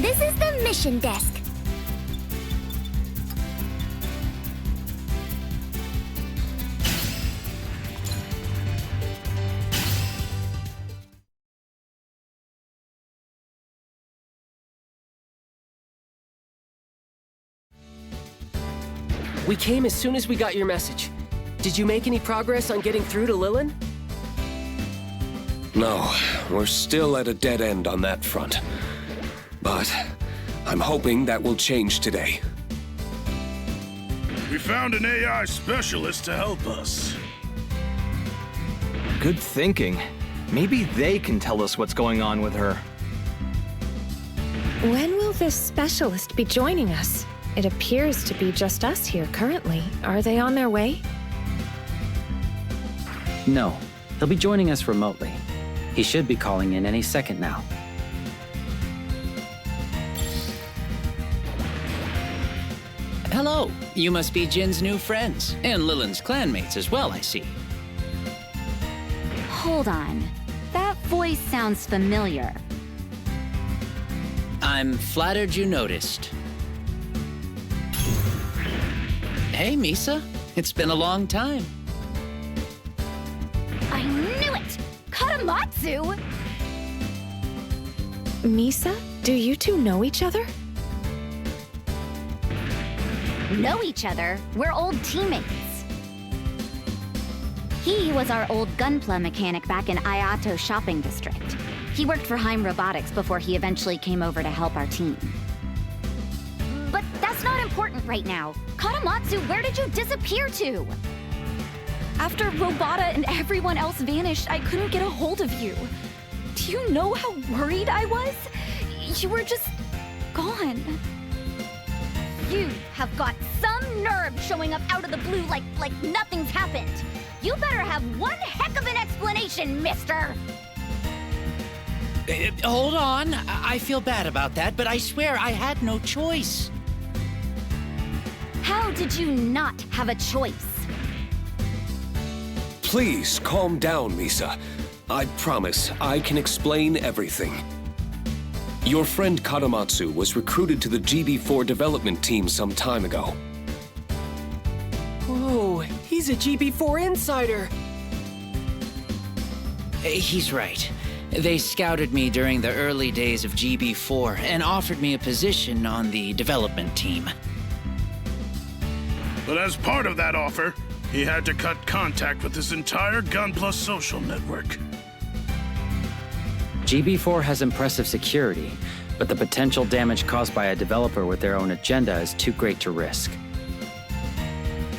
This is the mission desk. We came as soon as we got your message. Did you make any progress on getting through to Lilin? No, we're still at a dead end on that front. But I'm hoping that will change today. We found an AI specialist to help us. Good thinking. Maybe they can tell us what's going on with her. When will this specialist be joining us? It appears to be just us here currently. Are they on their way? No, he'll be joining us remotely. He should be calling in any second now. Hello. You must be Jin's new friends, and Lilin's clanmates as well, I see. Hold on. That voice sounds familiar. I'm flattered you noticed. Hey, Misa. It's been a long time. I knew it! Katamatsu! Misa, do you two know each other? Know each other? We're old teammates. He was our old gunpla mechanic back in Ayato Shopping District. He worked for Heim Robotics before he eventually came over to help our team. But that's not important right now. Katamatsu, where did you disappear to? After Robota and everyone else vanished, I couldn't get a hold of you. Do you know how worried I was? You were just gone. You have got some nerve showing up out of the blue like nothing's happened. You better have one heck of an explanation, mister! Hold on. I feel bad about that, but I swear I had no choice. How did you not have a choice? Please calm down, Misa. I promise I can explain everything. Your friend Katamatsu was recruited to the GB4 development team some time ago. Whoa, he's a GB4 insider! He's right. They scouted me during the early days of GB4 and offered me a position on the development team. But as part of that offer, he had to cut contact with his entire Gunpla social network. GB4 has impressive security, but the potential damage caused by a developer with their own agenda is too great to risk.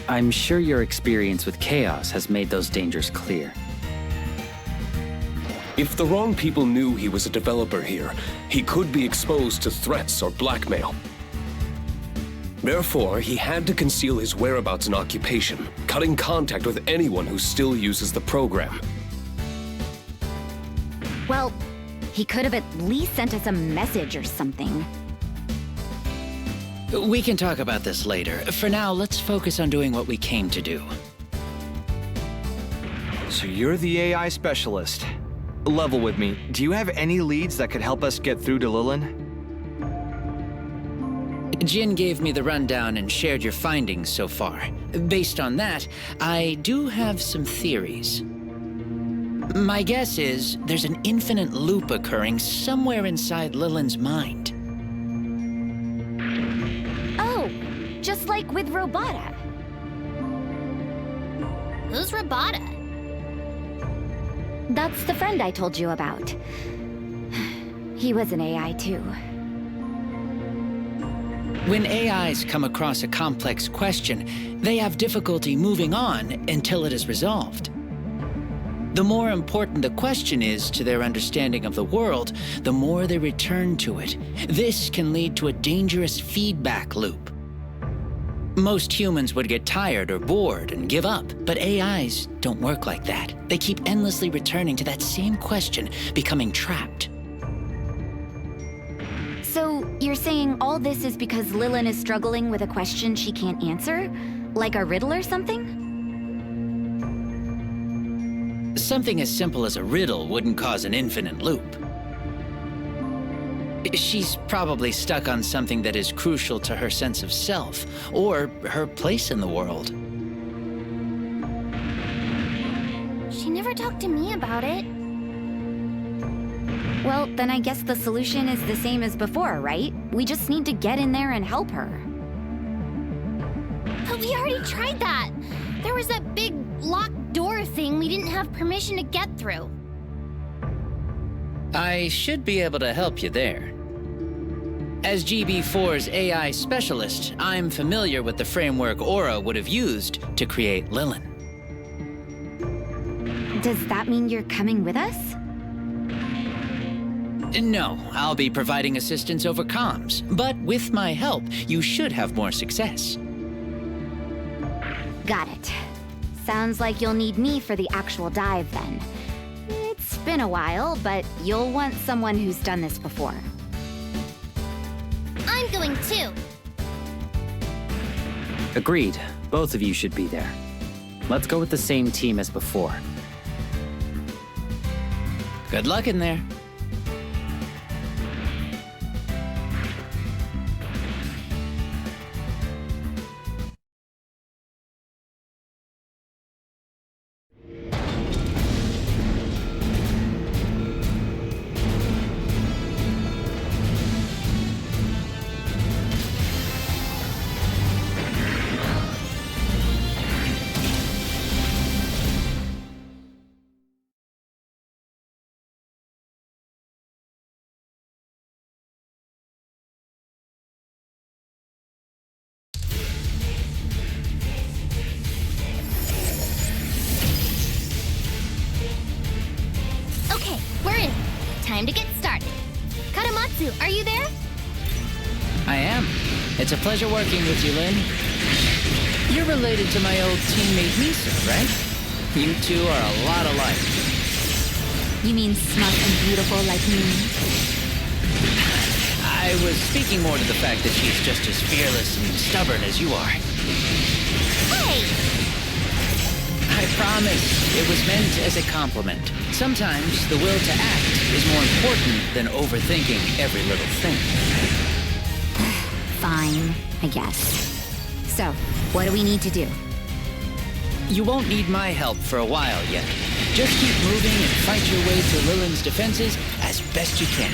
I'm sure your experience with Chaos has made those dangers clear. If the wrong people knew he was a developer here, he could be exposed to threats or blackmail. Therefore, he had to conceal his whereabouts and occupation, cutting contact with anyone who still uses the program. Well, he could have at least sent us a message or something. We can talk about this later. For now, let's focus on doing what we came to do. So you're the AI specialist. Level with me. Do you have any leads that could help us get through to Lilin? Jin gave me the rundown and shared your findings so far. Based on that, I do have some theories. My guess is there's an infinite loop occurring somewhere inside Lilin's mind. Oh, just like with Robota. Who's Robota? That's the friend I told you about. He was an AI too. When AIs come across a complex question, they have difficulty moving on until it is resolved. The more important the question is to their understanding of the world, the more they return to it. This can lead to a dangerous feedback loop. Most humans would get tired or bored and give up, but AIs don't work like that. They keep endlessly returning to that same question, becoming trapped. So, you're saying all this is because Lilin is struggling with a question she can't answer? Like a riddle or something? Something as simple as a riddle wouldn't cause an infinite loop. She's probably stuck on something that is crucial to her sense of self, or her place in the world. She never talked to me about it. Well, then I guess the solution is the same as before, right? We just need to get in there and help her. But we already tried that. There was that big locked door thing we didn't have permission to get through. I should be able to help you there. As GB4's AI specialist, I'm familiar with the framework Aura would have used to create Lilin. Does that mean you're coming with us? No, I'll be providing assistance over comms, but with my help, you should have more success. Got it. Sounds like you'll need me for the actual dive then. It's been a while, but you'll want someone who's done this before. I'm going too. Agreed. Both of you should be there. Let's go with the same team as before. Good luck in there. Okay, we're in. Time to get started. Katamatsu, are you there? I am. It's a pleasure working with you, Lin. You're related to my old teammate Misa, right? You two are a lot alike. You mean smart and beautiful like me? I was speaking more to the fact that she's just as fearless and stubborn as you are. Hey! I promise it was meant as a compliment. Sometimes the will to act is more important than overthinking every little thing. Fine, I guess. So, what do we need to do? You won't need my help for a while yet. Just keep moving and fight your way through Lilin's defenses as best you can.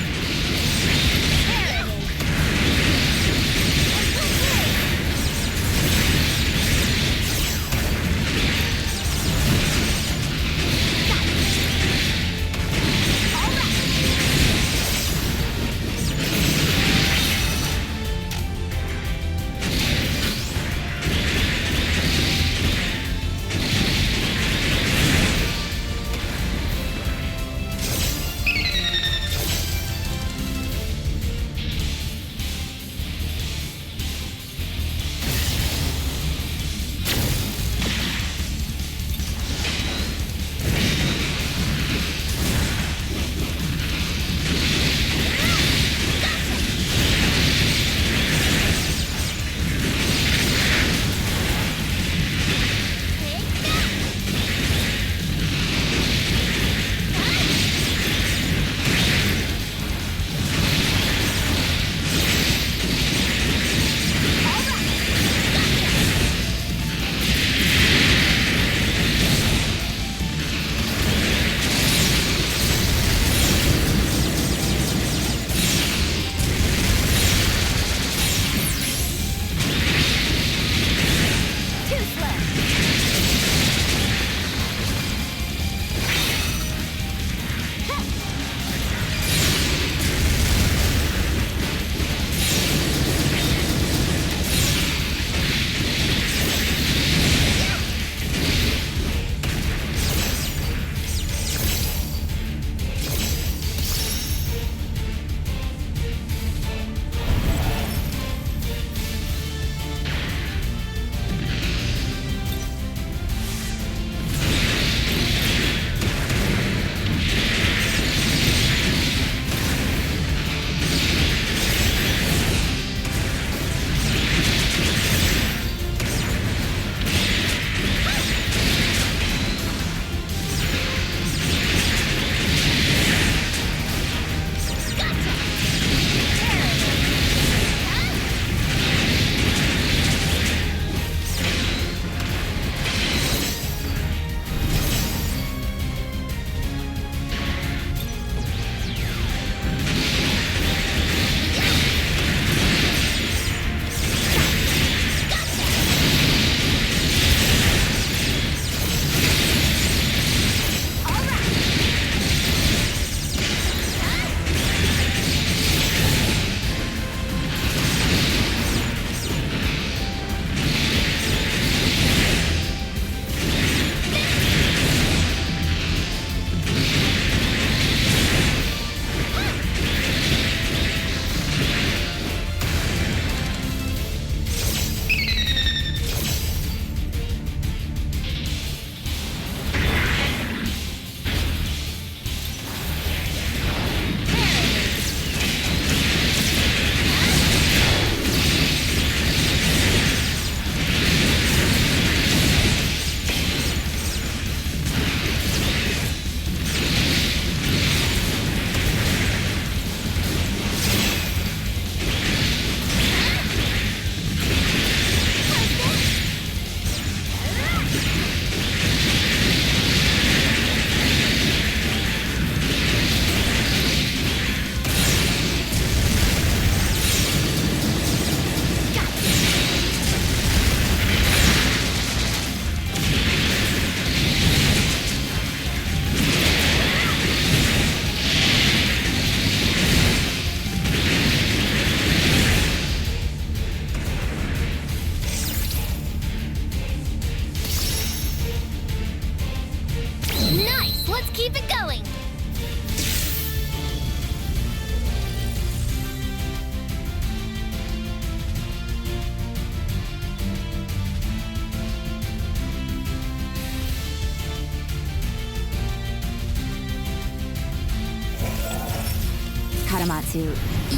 Katamatsu.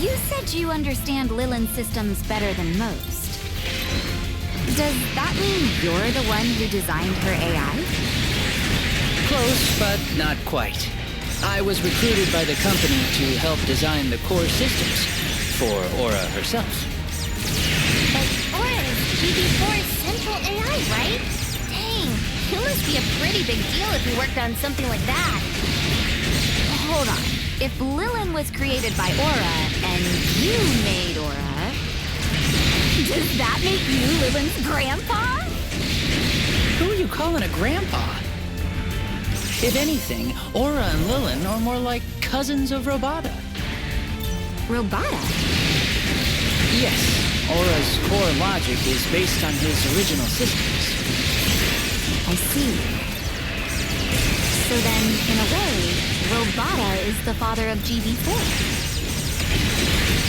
You said you understand Lilyn's systems better than most. Does that mean you're the one who designed her AI? Close, but not quite. I was recruited by the company to help design the core systems for Aura herself. But Aura is GB4's central AI, right? Dang, you must be a pretty big deal if you worked on something like that. Hold on. If Lilyn was created by Aura and you made Aura, does that make you Lilyn's grandpa? Who are you calling a grandpa? If anything, Aura and Lilyn are more like cousins of Robata. Robata? Yes, Aura's core logic is based on his original systems. I see. So then, in a way, Robata is the father of GB4.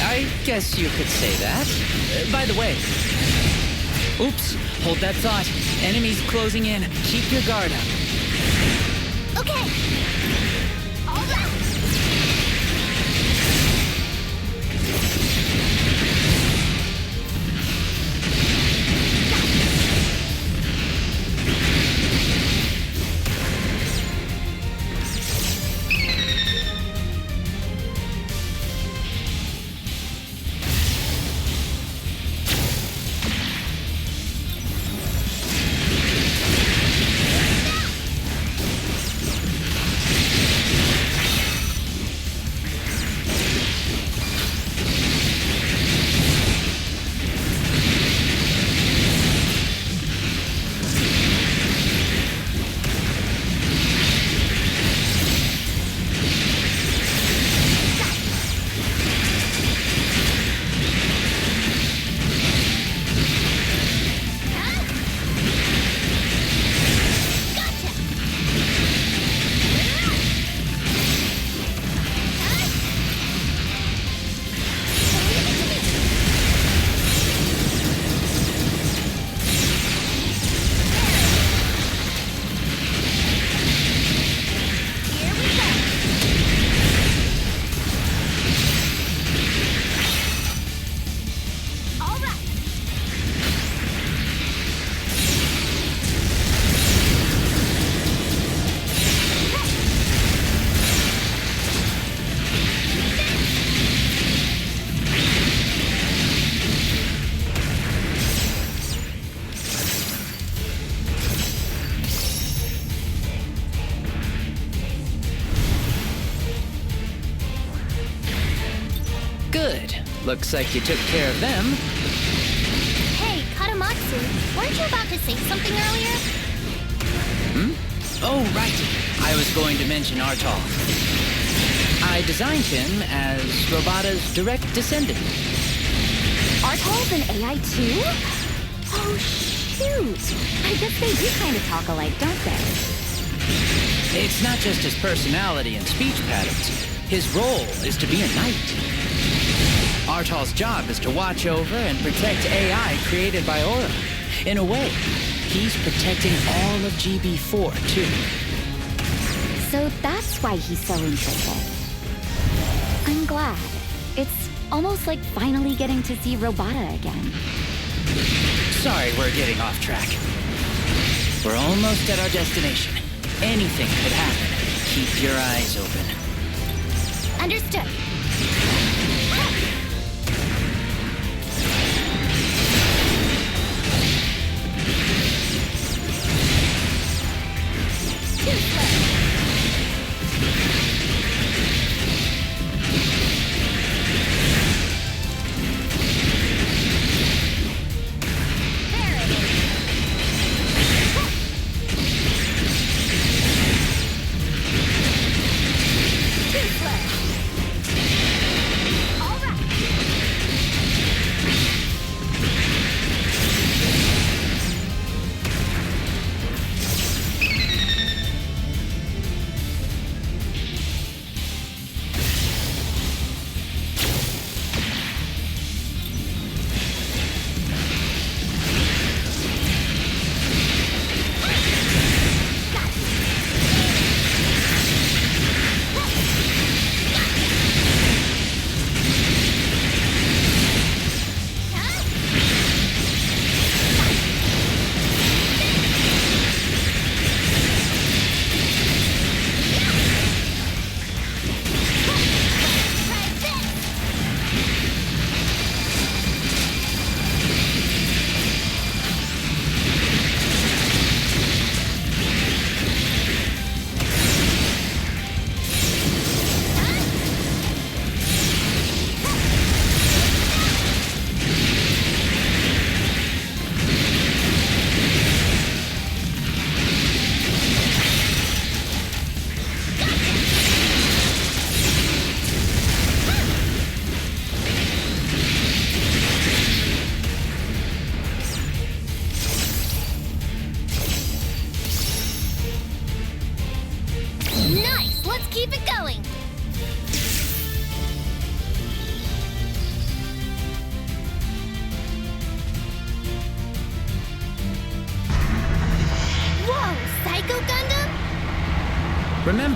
I guess you could say that. By the way... Oops, hold that thought. Enemies closing in. Keep your guard up. Okay. All right. Good. Looks like you took care of them. Hey, Katamatsu, weren't you about to say something earlier? Oh, right. I was going to mention Artal. I designed him as Robata's direct descendant. Artal's an AI too? Oh, shoot. I guess they do kind of talk alike, don't they? It's not just his personality and speech patterns. His role is to be a knight. Artal's job is to watch over and protect AI created by Aura. In a way, he's protecting all of GB4, too. So that's why he's so interested. I'm glad. It's almost like finally getting to see Robata again. Sorry we're getting off track. We're almost at our destination. Anything could happen. Keep your eyes open. Understood.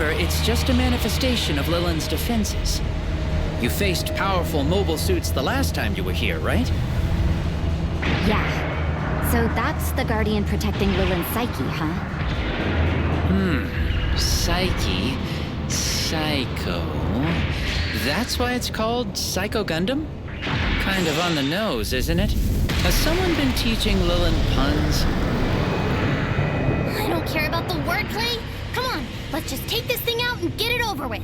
remember, it's just a manifestation of Lillian's defenses. You faced powerful mobile suits the last time you were here, right? Yeah. So that's the Guardian protecting Lillian's psyche, huh? Psyche. Psycho. That's why it's called Psycho Gundam? Kind of on the nose, isn't it? Has someone been teaching Lillian puns? I don't care about the wordplay. Come on, let's just take this thing out and get it over with.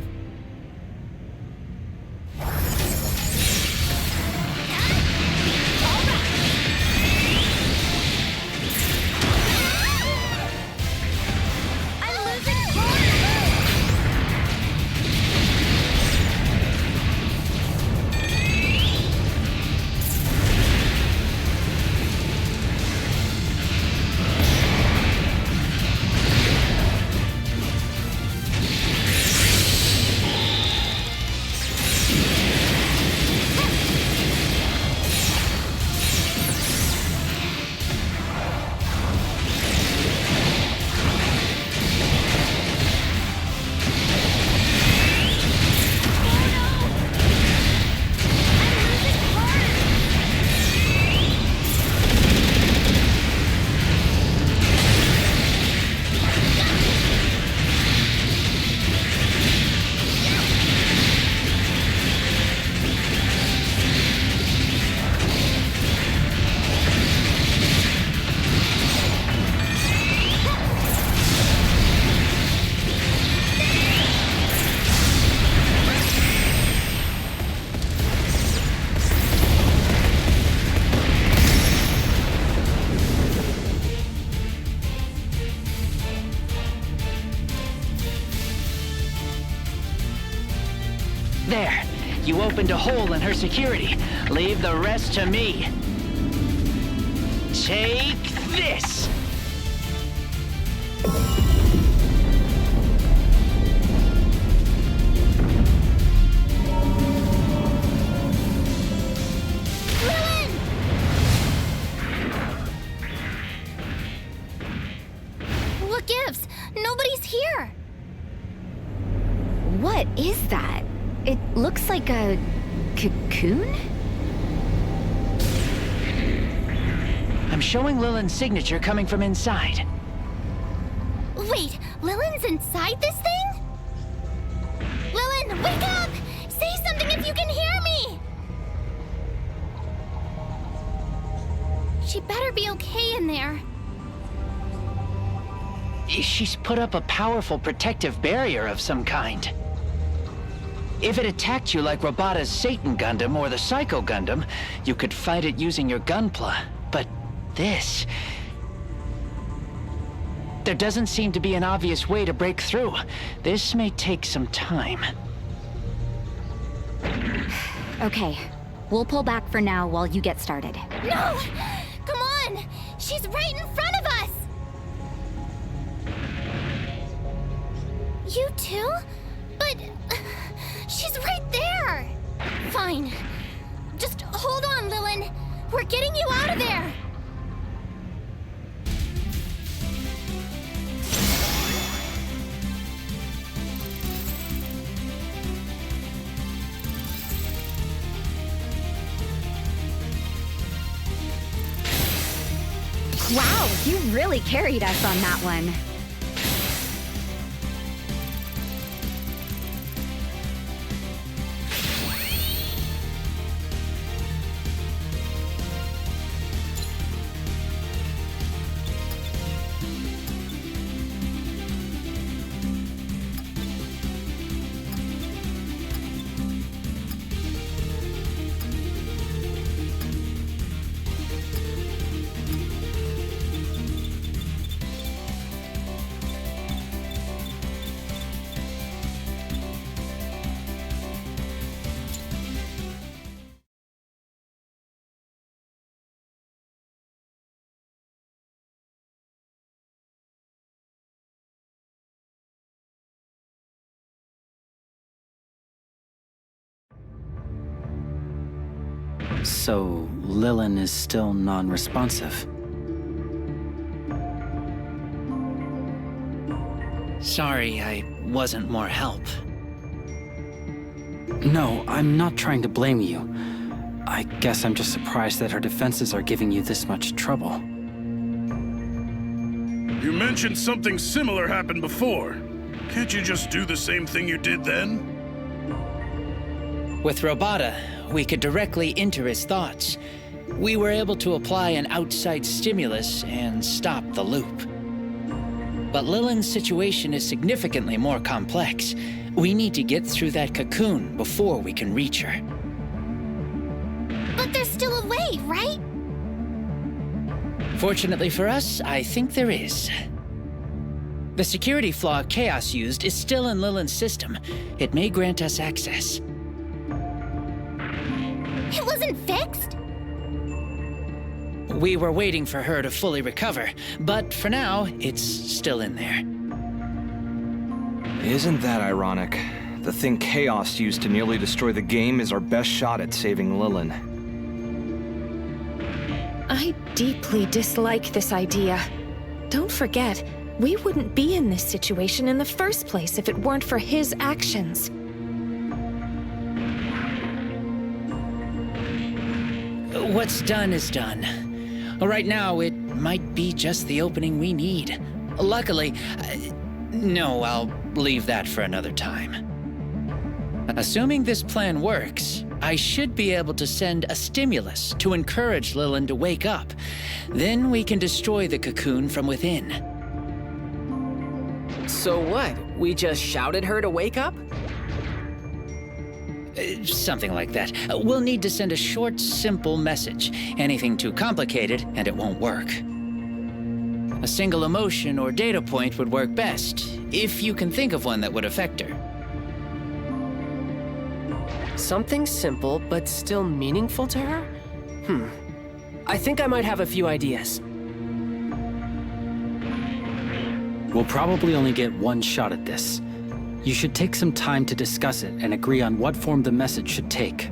I'm losing control. There. You opened a hole in her security. Leave the rest to me. Take this! What gives? Nobody's here. What is that? It looks like a cocoon? I'm showing Lillian's signature coming from inside. Wait, Lillian's inside this thing? Lillian, wake up! Say something if you can hear me! She better be okay in there. She's put up a powerful protective barrier of some kind. If it attacked you like Robata's Satan Gundam or the Psycho Gundam, you could fight it using your gunpla. But this... There doesn't seem to be an obvious way to break through. This may take some time. Okay, we'll pull back for now while you get started. No! Come on! She's right in front of us! You too? But... she's right there! Fine. Just hold on, Lillian. We're getting you out of there! Wow, you really carried us on that one. So, Lillian is still non-responsive. Sorry I wasn't more help. No, I'm not trying to blame you. I guess I'm just surprised that her defenses are giving you this much trouble. You mentioned something similar happened before. Can't you just do the same thing you did then? With Robota, we could directly enter his thoughts. We were able to apply an outside stimulus and stop the loop. But Lillian's situation is significantly more complex. We need to get through that cocoon before we can reach her. But there's still a way, right? Fortunately for us, I think there is. The security flaw Chaos used is still in Lillian's system. It may grant us access. It wasn't fixed? We were waiting for her to fully recover, but for now, it's still in there. Isn't that ironic? The thing Chaos used to nearly destroy the game is our best shot at saving Lillian. I deeply dislike this idea. Don't forget, we wouldn't be in this situation in the first place if it weren't for his actions. What's done is done. Right now, it might be just the opening we need. Luckily, no, I'll leave that for another time. Assuming this plan works, I should be able to send a stimulus to encourage Lillian to wake up. Then we can destroy the cocoon from within. So what? We just shouted her to wake up? Something like that. We'll need to send a short, simple message. Anything too complicated, and it won't work. A single emotion or data point would work best, if you can think of one that would affect her. Something simple, but still meaningful to her? I think I might have a few ideas. We'll probably only get one shot at this. You should take some time to discuss it and agree on what form the message should take.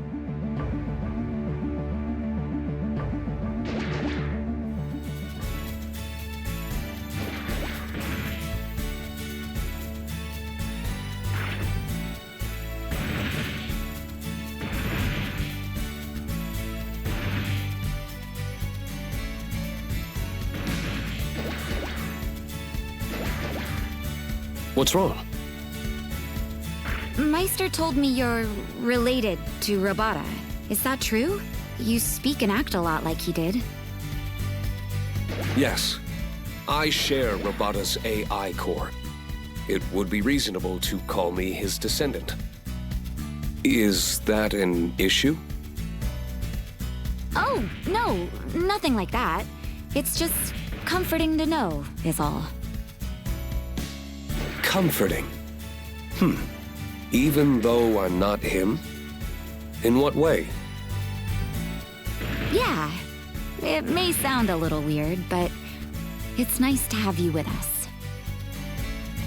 What's wrong? Meister told me you're related to Robota. Is that true? You speak and act a lot like he did. Yes. I share Robota's AI core. It would be reasonable to call me his descendant. Is that an issue? Oh, no, nothing like that. It's just comforting to know, is all. Comforting. Even though I'm not him? In what way? Yeah, it may sound a little weird, but it's nice to have you with us.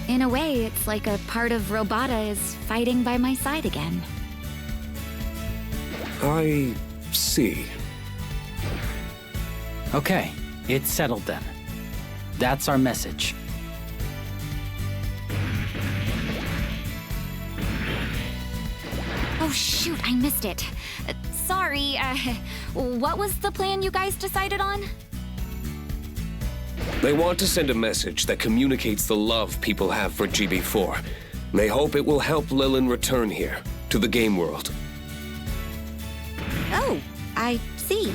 In a way, it's like a part of Robota is fighting by my side again. I see. Okay, it's settled then. That's our message. Oh shoot, I missed it. Sorry, what was the plan you guys decided on? They want to send a message that communicates the love people have for GB4. They hope it will help Lillian return here, to the game world. Oh, I see.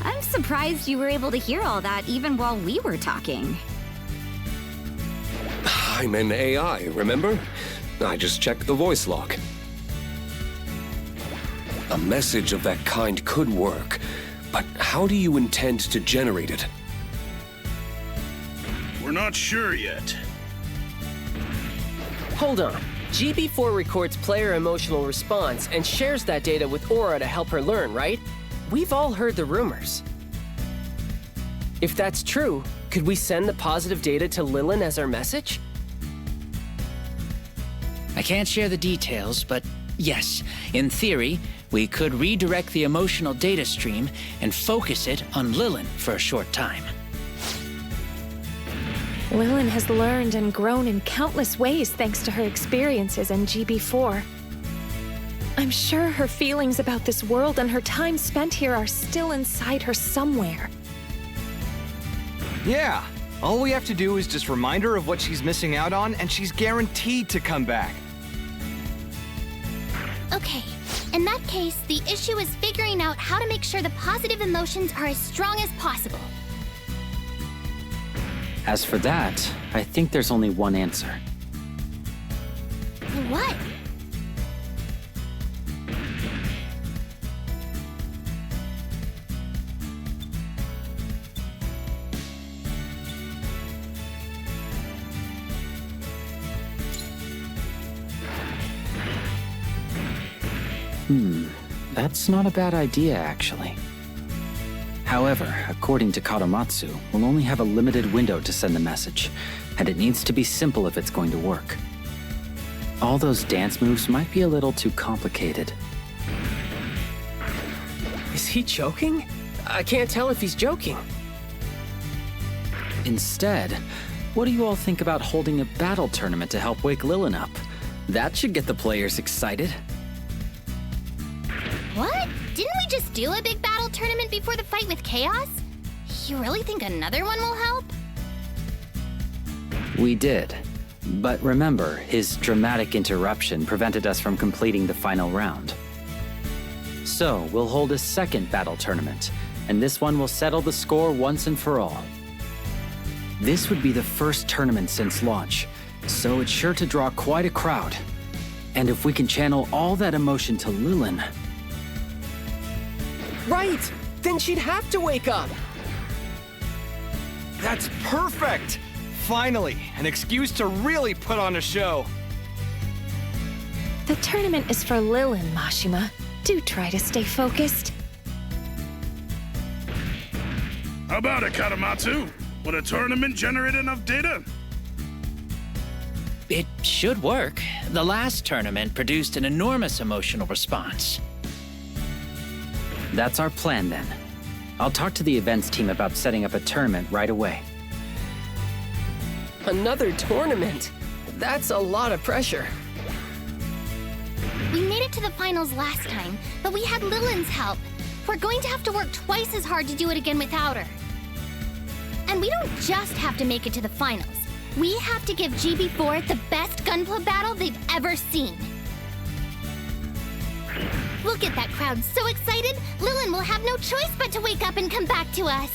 I'm surprised you were able to hear all that even while we were talking. I'm an AI, remember? I just checked the voice log. A message of that kind could work, but how do you intend to generate it? We're not sure yet. Hold on. GB4 records player emotional response and shares that data with Aura to help her learn, right? We've all heard the rumors. If that's true, could we send the positive data to Lillian as our message? I can't share the details, but yes, in theory, we could redirect the emotional data stream and focus it on Lillian for a short time. Lilin has learned and grown in countless ways thanks to her experiences in GB4. I'm sure her feelings about this world and her time spent here are still inside her somewhere. Yeah, all we have to do is just remind her of what she's missing out on, and she's guaranteed to come back. Okay, in that case, the issue is figuring out how to make sure the positive emotions are as strong as possible. As for that, I think there's only one answer. What? That's not a bad idea, actually. However, according to Kadomatsu, we'll only have a limited window to send the message, and it needs to be simple if it's going to work. All those dance moves might be a little too complicated. Is he joking? I can't tell if he's joking. Instead, what do you all think about holding a battle tournament to help wake Lilin up? That should get the players excited. What? Didn't we just do a big battle tournament before the fight with Chaos? You really think another one will help? We did. But remember, his dramatic interruption prevented us from completing the final round. So, we'll hold a second battle tournament, and this one will settle the score once and for all. This would be the first tournament since launch, so it's sure to draw quite a crowd. And if we can channel all that emotion to Lilin... Right! Then she'd have to wake up! That's perfect! Finally, an excuse to really put on a show. The tournament is for Lilin, Mashima. Do try to stay focused. How about it, Kadomatsu? Would a tournament generate enough data? It should work. The last tournament produced an enormous emotional response. That's our plan, then. I'll talk to the events team about setting up a tournament right away. Another tournament? That's a lot of pressure. We made it to the finals last time, but we had Lilin's help. We're going to have to work twice as hard to do it again without her. And we don't just have to make it to the finals. We have to give GB4 the best Gunpla battle they've ever seen. We'll get that crowd so excited, Lilin will have no choice but to wake up and come back to us.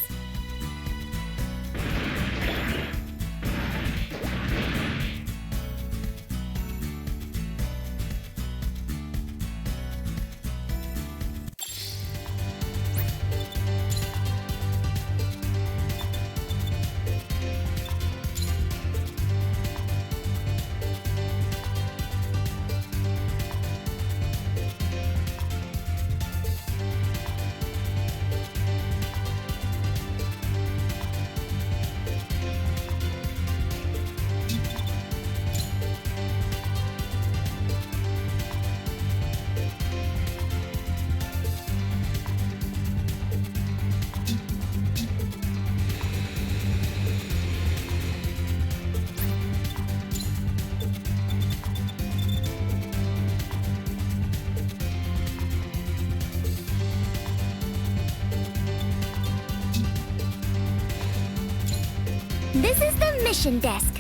This is the mission desk.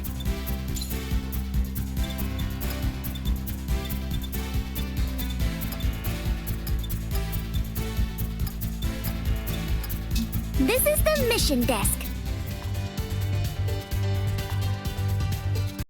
This is the mission desk.